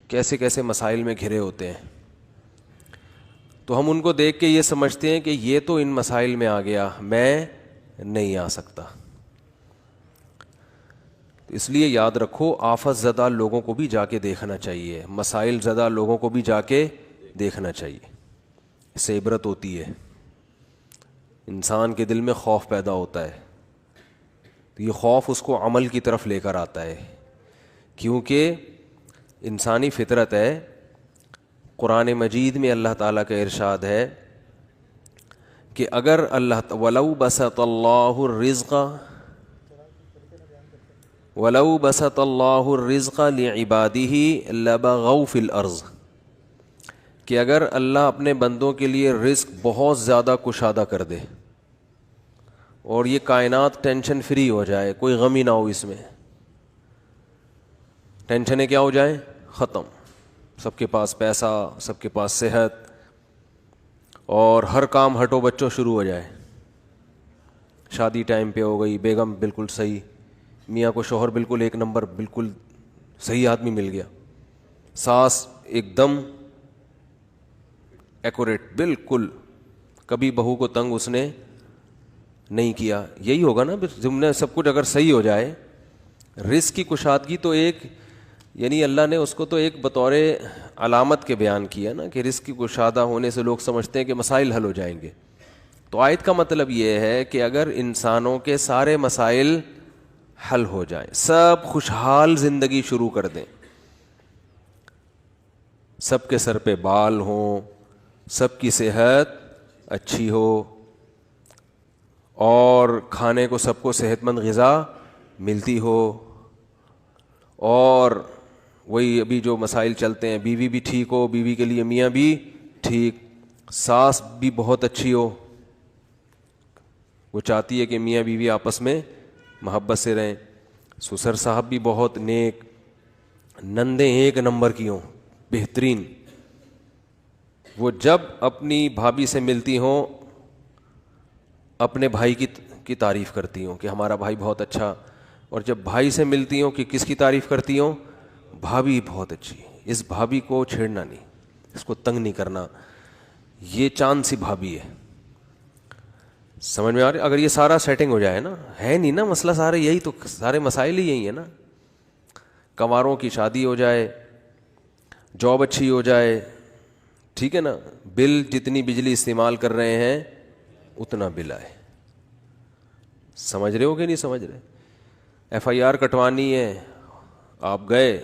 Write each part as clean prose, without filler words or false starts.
کیسے کیسے مسائل میں گھرے ہوتے ہیں، تو ہم ان کو دیکھ کے یہ سمجھتے ہیں کہ یہ تو ان مسائل میں آ گیا، میں نہیں آ سکتا۔ اس لیے یاد رکھو، آفت زدہ لوگوں کو بھی جا کے دیکھنا چاہیے، مسائل زدہ لوگوں کو بھی جا کے دیکھنا چاہیے، اس سے عبرت ہوتی ہے، انسان کے دل میں خوف پیدا ہوتا ہے، تو یہ خوف اس کو عمل کی طرف لے کر آتا ہے، کیونکہ انسانی فطرت ہے۔ قرآن مجید میں اللہ تعالیٰ کا ارشاد ہے کہ اگر اللہ وَلَوْ بَسَطَ اللَّهُ الرِّزْقَ وَلَوْ بَسَطَ اللَّهُ الرِّزْقَ لِعِبَادِهِ لَبَغَوْا فِي الْأَرْضِ، کہ اگر اللہ اپنے بندوں کے لیے رزق بہت زیادہ کشادہ کر دے اور یہ کائنات ٹینشن فری ہو جائے، کوئی غم ہی نہ ہو، اس میں ٹینشنیں کیا ہو جائیں، ختم، سب کے پاس پیسہ، سب کے پاس صحت، اور ہر کام ہٹو بچوں شروع ہو جائے، شادی ٹائم پہ ہو گئی، بیگم بالکل صحیح، میاں کو شوہر بالکل ایک نمبر، بالکل صحیح آدمی مل گیا، ساس ایک دم ایکوریٹ، بالکل کبھی بہو کو تنگ اس نے نہیں کیا۔ یہی ہوگا نا ضمن سب کچھ اگر صحیح ہو جائے۔ رزق کی کشادگی تو ایک، یعنی اللہ نے اس کو تو ایک بطور علامت کے بیان کیا نا، کہ رزق کی کشادہ ہونے سے لوگ سمجھتے ہیں کہ مسائل حل ہو جائیں گے، تو آیت کا مطلب یہ ہے کہ اگر انسانوں کے سارے مسائل حل ہو جائیں، سب خوشحال زندگی شروع کر دیں، سب کے سر پہ بال ہوں، سب کی صحت اچھی ہو، اور کھانے کو سب کو صحت مند غذا ملتی ہو، اور وہی ابھی جو مسائل چلتے ہیں، بیوی بھی ٹھیک ہو، بیوی کے لیے میاں بھی ٹھیک، ساس بھی بہت اچھی ہو، وہ چاہتی ہے کہ میاں بیوی آپس میں محبت سے رہیں، سسر صاحب بھی بہت نیک، نندیں ایک نمبر کی ہوں، بہترین، وہ جب اپنی بھابھی سے ملتی ہوں اپنے بھائی کی تعریف کرتی ہوں کہ ہمارا بھائی بہت اچھا، اور جب بھائی سے ملتی ہوں کہ کس کی تعریف کرتی ہوں، بھابھی بہت اچھی، اس بھابھی کو چھیڑنا نہیں، اس کو تنگ نہیں کرنا، یہ چاند سی بھابھی ہے۔ سمجھ میں آ رہی؟ اگر یہ سارا سیٹنگ ہو جائے نا، ہے نہیں نا مسئلہ، سارے یہی تو، سارے مسائل ہی یہی ہیں نا، کنواروں کی شادی ہو جائے، جاب اچھی ہو جائے، ٹھیک ہے نا، بل جتنی بجلی استعمال کر رہے ہیں اتنا بل آئے۔ سمجھ رہے ہو کہ نہیں سمجھ رہے؟ ایف آئی آر کٹوانی ہے، آپ گئے،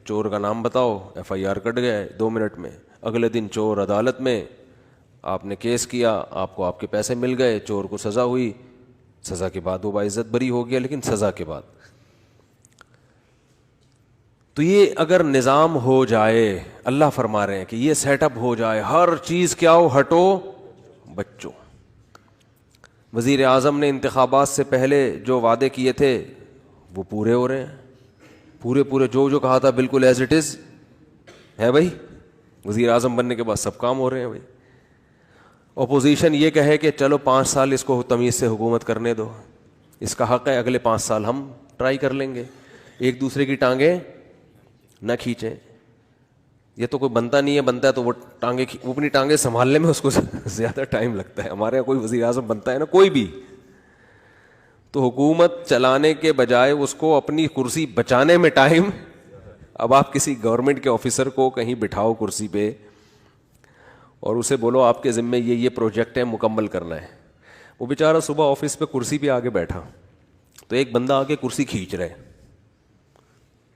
چور کا نام بتاؤ، ایف آئی آر کٹ گئے 2 منٹ میں، اگلے دن چور عدالت میں، آپ نے کیس کیا، آپ کو آپ کے پیسے مل گئے، چور کو سزا ہوئی، سزا کے بعد وہ باعزت بری ہو گیا، لیکن سزا کے بعد۔ تو یہ اگر نظام ہو جائے، اللہ فرما رہے ہیں کہ یہ سیٹ اپ ہو جائے، ہر چیز کیا ہو، ہٹو بچوں۔ وزیر اعظم نے انتخابات سے پہلے جو وعدے کیے تھے وہ پورے ہو رہے ہیں، پورے جو کہا تھا بالکل ایز اٹ از ہے بھائی، وزیر اعظم بننے کے بعد سب کام ہو رہے ہیں بھائی۔ اپوزیشن یہ کہے کہ چلو 5 سال اس کو تمیز سے حکومت کرنے دو، اس کا حق ہے، اگلے 5 سال ہم ٹرائی کر لیں گے، ایک دوسرے کی ٹانگیں نہ کھینچیں۔ یہ تو کوئی بنتا نہیں ہے، بنتا ہے تو وہ اپنی ٹانگیں سنبھالنے میں اس کو زیادہ ٹائم لگتا ہے۔ ہمارے یہاں کوئی وزیر اعظم بنتا ہے نا، کوئی بھی، تو حکومت چلانے کے بجائے اس کو اپنی کرسی بچانے میں ٹائم۔ اب آپ کسی گورنمنٹ کے آفیسر کو کہیں بٹھاؤ کرسی پہ اور اسے بولو آپ کے ذمے یہ پروجیکٹ ہے، مکمل کرنا ہے، وہ بیچارہ صبح آفس پہ کرسی پہ آگے بیٹھا، تو ایک بندہ آگے کرسی کھینچ رہا ہے،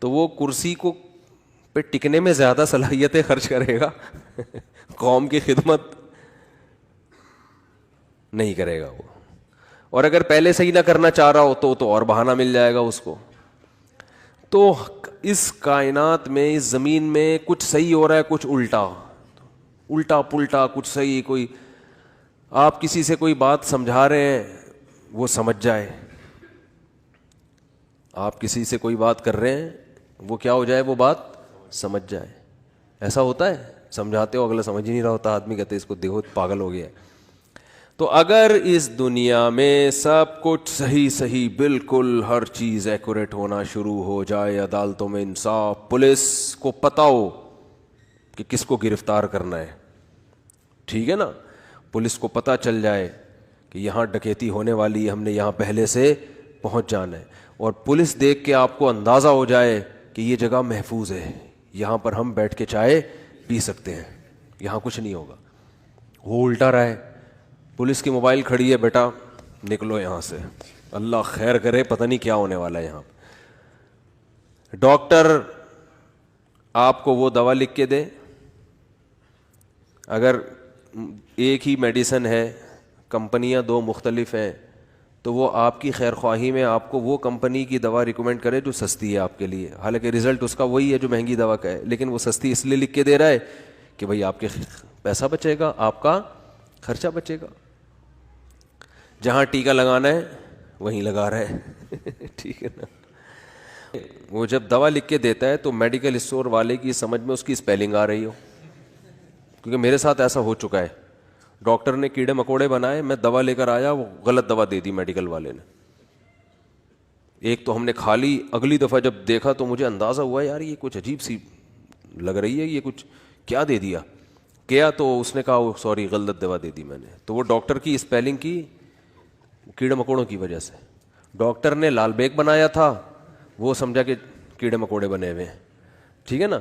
تو وہ کرسی کو پہ ٹکنے میں زیادہ صلاحیتیں خرچ کرے گا، قوم کی خدمت نہیں کرے گا وہ، اور اگر پہلے سے ہی نہ کرنا چاہ رہا ہو تو اور بہانہ مل جائے گا اس کو۔ تو اس کائنات میں، اس زمین میں کچھ صحیح ہو رہا ہے، کچھ الٹا پلٹا، کچھ صحیح، کوئی آپ کسی سے کوئی بات سمجھا رہے ہیں وہ سمجھ جائے، آپ کسی سے کوئی بات کر رہے ہیں وہ کیا ہو جائے، وہ بات سمجھ جائے۔ ایسا ہوتا ہے، سمجھاتے ہو اگلا سمجھ ہی نہیں رہا ہوتا، آدمی کہتے اس کو دیکھو پاگل ہو گیا ہے۔ تو اگر اس دنیا میں سب کچھ صحیح بالکل ہر چیز ایکوریٹ ہونا شروع ہو جائے، عدالتوں میں انصاف، پولیس کو پتہ ہو کہ کس کو گرفتار کرنا ہے. ٹھیک ہے نا, پولیس کو پتہ چل جائے کہ یہاں ڈکیتی ہونے والی ہے, ہم نے یہاں پہلے سے پہنچ جانا ہے, اور پولیس دیکھ کے آپ کو اندازہ ہو جائے کہ یہ جگہ محفوظ ہے, یہاں پر ہم بیٹھ کے چائے پی سکتے ہیں, یہاں کچھ نہیں ہوگا. وہ الٹا رہا ہے, پولیس کی موبائل کھڑی ہے, بیٹا نکلو یہاں سے, اللہ خیر کرے, پتہ نہیں کیا ہونے والا ہے یہاں. ڈاکٹر آپ کو وہ دوا لکھ کے دے, اگر ایک ہی میڈیسن ہے, کمپنیاں دو مختلف ہیں, تو وہ آپ کی خیر خواہی میں آپ کو وہ کمپنی کی دوا ریکمینڈ کرے جو سستی ہے آپ کے لیے, حالانکہ رزلٹ اس کا وہی ہے جو مہنگی دوا کا ہے, لیکن وہ سستی اس لیے لکھ کے دے رہا ہے کہ بھائی آپ کے پیسہ بچے گا, آپ کا خرچہ بچے گا. جہاں ٹیکا لگانا ہے وہیں لگا رہا ہے. ٹھیک ہے نا. وہ جب دوا لکھ کے دیتا ہے تو میڈیکل اسٹور والے کی سمجھ میں اس کی اسپیلنگ آ رہی ہو, کیونکہ میرے ساتھ ایسا ہو چکا ہے. ڈاکٹر نے کیڑے مکوڑے بنائے, میں دوا لے کر آیا, وہ غلط دوا دے دی میڈیکل والے نے. ایک تو ہم نے کھا لی, اگلی دفعہ جب دیکھا تو مجھے اندازہ ہوا یار یہ کچھ عجیب سی لگ رہی ہے, یہ کچھ کیا دے دیا کیا, تو اس نے کہا سوری غلط دوا دے دی میں نے. تو وہ ڈاکٹر کی اسپیلنگ کی کیڑے مکوڑوں کی وجہ سے. ڈاکٹر نے لال بیگ بنایا تھا, وہ سمجھا کہ کیڑے مکوڑے بنے ہوئے ہیں. ٹھیک ہے نا,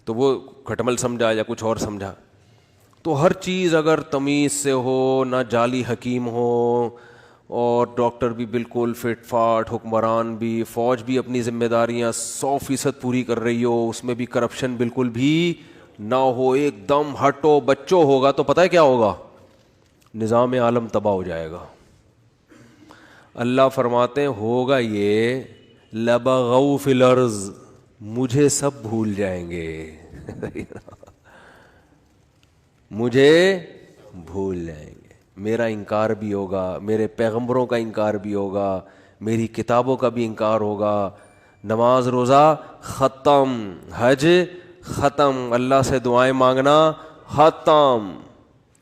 تو وہ کھٹمل سمجھا یا کچھ اور سمجھا. تو ہر چیز اگر تمیز سے ہو, نہ جعلی حکیم ہو, اور ڈاکٹر بھی بالکل فٹ فاٹ, حکمران بھی, فوج بھی اپنی ذمہ داریاں 100% پوری کر رہی ہو, اس میں بھی کرپشن بالکل بھی نہ ہو, ایک دم ہٹو بچو ہوگا, تو پتہ ہے کیا ہوگا, نظام عالم تباہ ہو جائے گا. اللہ فرماتے ہیں ہوگا یہ, لبغوا فی الارض, مجھے سب بھول جائیں گے. مجھے بھول جائیں گے, میرا انکار بھی ہوگا, میرے پیغمبروں کا انکار بھی ہوگا, میری کتابوں کا بھی انکار ہوگا. نماز روزہ ختم, حج ختم, اللہ سے دعائیں مانگنا ختم.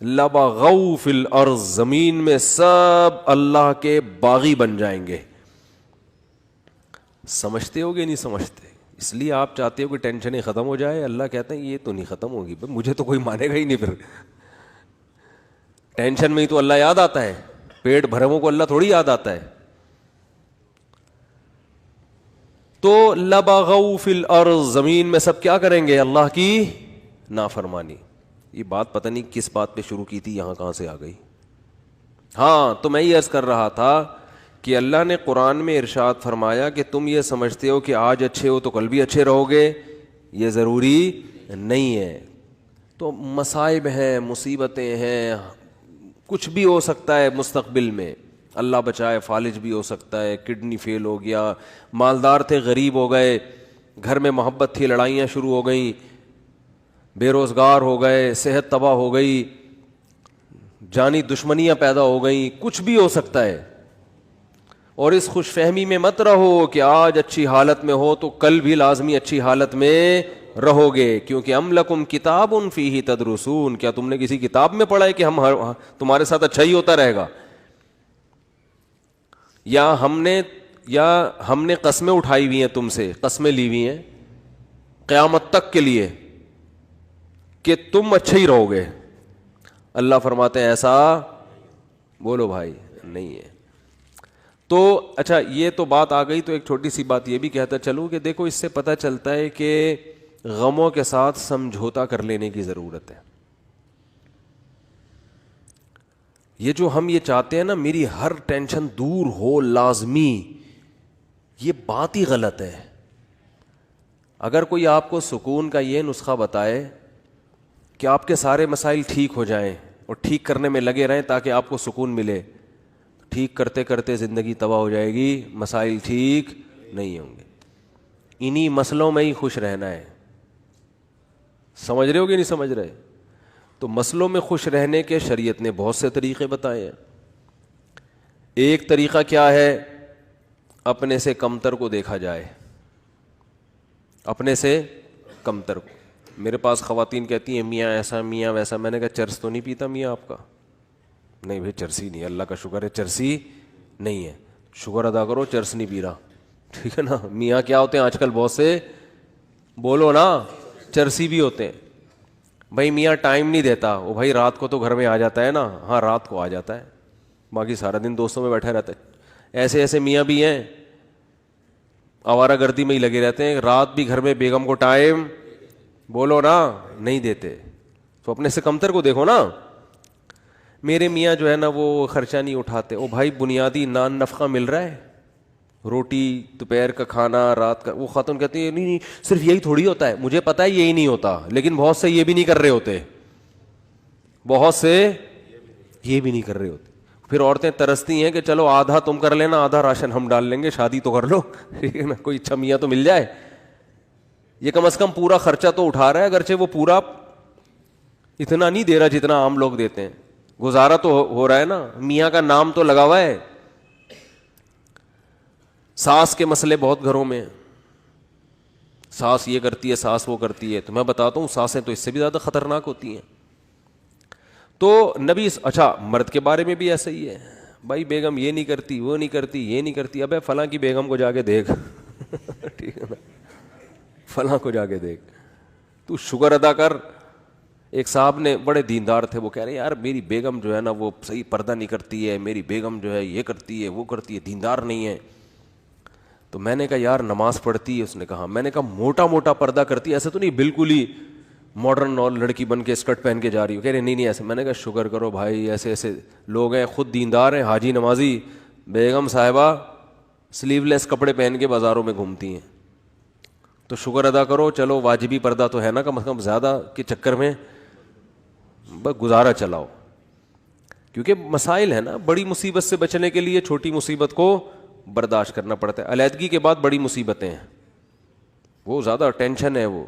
لبغوا فی الارض, زمین میں سب اللہ کے باغی بن جائیں گے. سمجھتے ہو گے نہیں سمجھتے؟ اس لیے آپ چاہتے ہو کہ ٹینشنیں ختم ہو جائے, اللہ کہتے ہیں یہ تو نہیں ختم ہوگی, مجھے تو کوئی مانے گا ہی نہیں. پھر ٹینشن میں ہی تو اللہ یاد آتا ہے, پیٹ بھرموں کو اللہ تھوڑی یاد آتا ہے. تو لبغوا فی الارض, زمین میں سب کیا کریں گے, اللہ کی نافرمانی. یہ بات پتہ نہیں کس بات پہ شروع کی تھی, یہاں کہاں سے آ گئی. ہاں, تو میں یہ عرض کر رہا تھا کہ اللہ نے قرآن میں ارشاد فرمایا کہ تم یہ سمجھتے ہو کہ آج اچھے ہو تو کل بھی اچھے رہو گے, یہ ضروری نہیں ہے. تو مصائب ہیں, مصیبتیں ہیں, کچھ بھی ہو سکتا ہے مستقبل میں, اللہ بچائے, فالج بھی ہو سکتا ہے, کڈنی فیل ہو گیا, مالدار تھے غریب ہو گئے, گھر میں محبت تھی لڑائیاں شروع ہو گئیں, بے روزگار ہو گئے, صحت تباہ ہو گئی, جانی دشمنیاں پیدا ہو گئیں, کچھ بھی ہو سکتا ہے. اور اس خوش فہمی میں مت رہو کہ آج اچھی حالت میں ہو تو کل بھی لازمی اچھی حالت میں رہو گے, کیونکہ ام لکم کتاب فیہ تدرسون, کیا تم نے کسی کتاب میں پڑھا ہے کہ ہم تمہارے ساتھ اچھا ہی ہوتا رہے گا, یا ہم نے قسمیں اٹھائی ہوئی ہیں تم سے, قسمیں لی ہوئی ہیں قیامت تک کے لیے کہ تم اچھے ہی رہو گے. اللہ فرماتے ہیں ایسا بولو بھائی نہیں ہے. تو اچھا یہ تو بات آ گئی, تو ایک چھوٹی سی بات یہ بھی کہتا چلوں کہ دیکھو اس سے پتہ چلتا ہے کہ غموں کے ساتھ سمجھوتا کر لینے کی ضرورت ہے. یہ جو ہم یہ چاہتے ہیں نا میری ہر ٹینشن دور ہو لازمی, یہ بات ہی غلط ہے. اگر کوئی آپ کو سکون کا یہ نسخہ بتائے کہ آپ کے سارے مسائل ٹھیک ہو جائیں اور ٹھیک کرنے میں لگے رہیں تاکہ آپ کو سکون ملے, ٹھیک کرتے کرتے زندگی تباہ ہو جائے گی, مسائل ٹھیک نہیں ہوں گے. انہی مسئلوں میں ہی خوش رہنا ہے. سمجھ رہے ہو کہ نہیں سمجھ رہے؟ تو مسئلوں میں خوش رہنے کے شریعت نے بہت سے طریقے بتائے ہیں. ایک طریقہ کیا ہے, اپنے سے کمتر کو دیکھا جائے, اپنے سے کمتر کو. میرے پاس خواتین کہتی ہیں میاں ایسا میاں ویسا, میں نے کہا چرس تو نہیں پیتا میاں آپ کا؟ نہیں بھائی چرسی نہیں, اللہ کا شکر ہے چرسی نہیں ہے, شکر ادا کرو چرس نہیں پی رہا. ٹھیک ہے نا. میاں کیا ہوتے ہیں آج کل بہت سے, بولو نا, چرسی بھی ہوتے ہیں. بھائی میاں ٹائم نہیں دیتا، وہ بھائی رات کو تو گھر میں آ جاتا ہے نا، ہاں رات کو آ جاتا ہے، باقی سارا دن دوستوں میں بیٹھا رہتا ہے۔ ایسے ایسے میاں بھی ہیں آوارہ گردی میں ہی لگے رہتے ہیں، رات بھی گھر میں بیگم کو ٹائم بولو نا نہیں دیتے، تو اپنے سے کمتر کو دیکھو نا۔ میرے میاں جو ہے نا وہ خرچہ نہیں اٹھاتے، او بھائی بنیادی نان نفقہ مل رہا ہے، روٹی، دوپہر کا کھانا، رات کا، وہ خاتون کہتی ہے نہیں نہیں صرف یہی تھوڑی ہوتا ہے، مجھے پتا ہے یہی نہیں ہوتا، لیکن بہت سے یہ بھی نہیں کر رہے ہوتے، بہت سے یہ بھی نہیں کر رہے ہوتے۔ پھر عورتیں ترستی ہیں کہ چلو آدھا تم کر لینا، آدھا راشن ہم ڈال لیں گے، شادی تو کر لو، ٹھیک ہے نا، کوئی اچھا میاں تو مل جائے، یہ کم از کم پورا خرچہ تو اٹھا رہا ہے، اگرچہ وہ پورا اتنا نہیں دے رہا جتنا عام لوگ دیتے ہیں، گزارا تو ہو رہا ہے نا، میاں کا نام تو لگا ہوا ہے۔ ساس کے مسئلے بہت گھروں میں، ساس یہ کرتی ہے، ساس وہ کرتی ہے، تو میں بتاتا ہوں ساسیں تو اس سے بھی زیادہ خطرناک ہوتی ہیں۔ تو نبی، اچھا مرد کے بارے میں بھی ایسا ہی ہے، بھائی بیگم یہ نہیں کرتی، وہ نہیں کرتی، یہ نہیں کرتی، ابے فلاں کی بیگم کو جا کے دیکھ ٹھیک ہے نا، فلاں کو جا کے دیکھ، تو شکر ادا کر۔ ایک صاحب نے، بڑے دیندار تھے، وہ کہہ رہے یار میری بیگم جو ہے نا وہ صحیح پردہ نہیں کرتی ہے، میری بیگم جو ہے یہ کرتی ہے وہ کرتی ہے، دیندار نہیں ہے۔ تو میں نے کہا یار نماز پڑھتی ہے؟ اس نے کہا، میں نے کہا موٹا موٹا پردہ کرتی ہے، ایسا تو نہیں بالکل ہی ماڈرن اور لڑکی بن کے اسکرٹ پہن کے جا رہی ہو؟ کہہ رہے نہیں نہیں ایسے۔ میں نے کہا شکر کرو بھائی، ایسے ایسے لوگ ہیں، خود دیندار ہیں، حاجی نمازی، بیگم صاحبہ سلیو لیس کپڑے پہن کے بازاروں میں گھومتی ہیں، تو شکر ادا کرو، چلو واجبی پردہ تو ہے نا کم از کم، زیادہ کے چکر میں بس گزارا چلاؤ، کیونکہ مسائل ہے نا، بڑی مصیبت سے بچنے کے لیے چھوٹی مصیبت کو برداشت کرنا پڑتا ہے۔ علیحدگی کے بعد بڑی مصیبتیں ہیں، وہ زیادہ ٹینشن ہے وہ،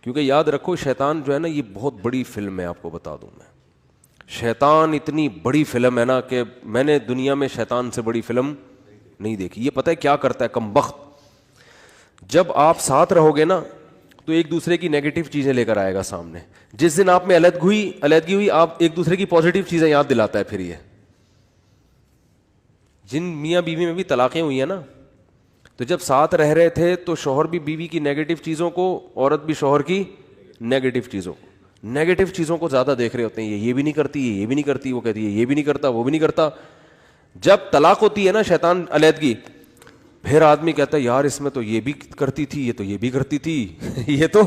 کیونکہ یاد رکھو شیطان جو ہے نا یہ بہت بڑی فلم ہے، آپ کو بتا دوں میں، شیطان اتنی بڑی فلم ہے نا کہ میں نے دنیا میں شیطان سے بڑی فلم نہیں دیکھی۔ یہ پتہ ہے کیا کرتا ہے کمبخت، جب آپ ساتھ رہو گے نا تو ایک دوسرے کی نیگیٹو چیزیں لے کر آئے گا سامنے، جس دن آپ میں علیحدگی ہوئی آپ ایک دوسرے کی پازیٹیو چیزیں یاد دلاتا ہے۔ پھر یہ جن میاں بیوی میں بھی طلاقیں ہوئی ہیں نا، تو جب ساتھ رہ رہے تھے تو شوہر بھی بیوی کی نیگیٹو چیزوں کو، عورت بھی شوہر کی نیگیٹو چیزوں کو زیادہ دیکھ رہے ہوتے ہیں، یہ بھی نہیں کرتی، یہ بھی نہیں کرتی، وہ کہتی ہے یہ بھی نہیں کرتا، وہ بھی نہیں کرتا۔ جب طلاق ہوتی ہے نا، شیطان علیحدگی، پھر آدمی کہتا ہے یار اس میں تو یہ بھی کرتی تھی، یہ تو یہ بھی کرتی تھی یہ تو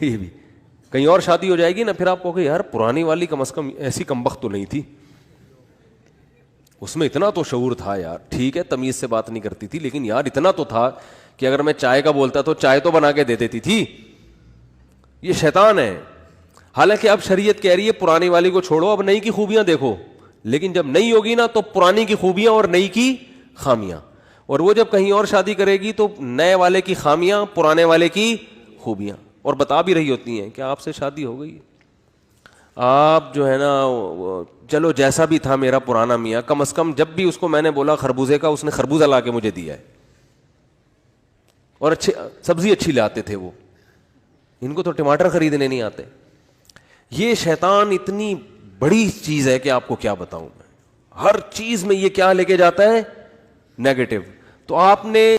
یہ بھی، کہیں اور شادی ہو جائے گی نا، پھر آپ کہو گے یار پرانی والی کم از کم ایسی کمبخت تو نہیں تھی، اس میں اتنا تو شعور تھا یار، ٹھیک ہے تمیز سے بات نہیں کرتی تھی لیکن یار اتنا تو تھا کہ اگر میں چائے کا بولتا تو چائے تو بنا کے دے دیتی تھی۔ یہ شیطان ہے۔ حالانکہ اب شریعت کہہ رہی ہے پرانی والی کو چھوڑو، اب نئی کی خوبیاں دیکھو، لیکن جب نئی ہوگی نا تو پرانی کی خوبیاں اور نئی کی خامیاں، اور وہ جب کہیں اور شادی کرے گی تو نئے والے کی خامیاں، پرانے والے کی خوبیاں، اور بتا بھی رہی ہوتی ہیں کہ آپ سے شادی ہو گئی، آپ جو ہے نا چلو جیسا بھی تھا میرا پرانا میاں، کم از کم جب بھی اس کو میں نے بولا خربوزے کا، اس نے خربوزہ لا کے مجھے دیا ہے، اور اچھی سبزی اچھی لاتے تھے وہ، ان کو تو ٹماٹر خریدنے نہیں آتے۔ یہ شیطان اتنی بڑی چیز ہے کہ آپ کو کیا بتاؤں میں، ہر چیز میں یہ کیا لے کے جاتا ہے، نیگیٹو۔ تو آپ نے